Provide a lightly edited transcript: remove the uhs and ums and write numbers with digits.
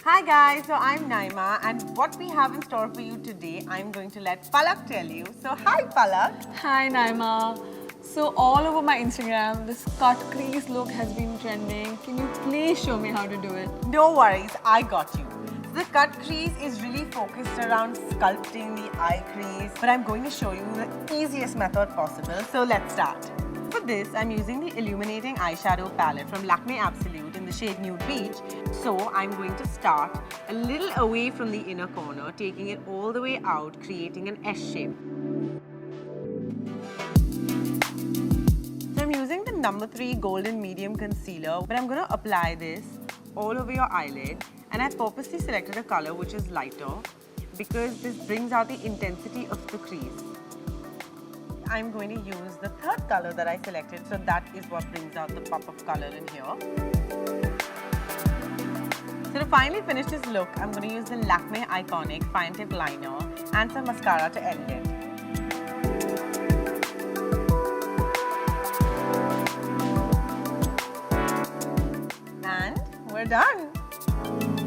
Hi guys, so I'm Naima and what we have in store for you today, I'm going to let Palak tell you. So hi Palak. Hi Naima. So all over my Instagram, this cut crease look has been trending. Can you please show me how to do it? No worries, I got you. So the cut crease is really focused around sculpting the eye crease, but I'm going to show you the easiest method possible. So let's start. For this, I'm using the illuminating eyeshadow palette from Lakmé Absolute in the shade Nude Beach. So I'm going to start a little away from the inner corner, taking it all the way out, creating an S shape. So I'm using the number 3 Golden Medium Concealer, but I'm going to apply this all over your eyelid. And I've purposely selected a color which is lighter because this brings out the intensity of the crease. I'm going to use the third color that I selected, so that is what brings out the pop of color in here. So to finally finish this look, I'm going to use the Lakmé Iconic Fine Tip Liner and some mascara to end it. And we're done!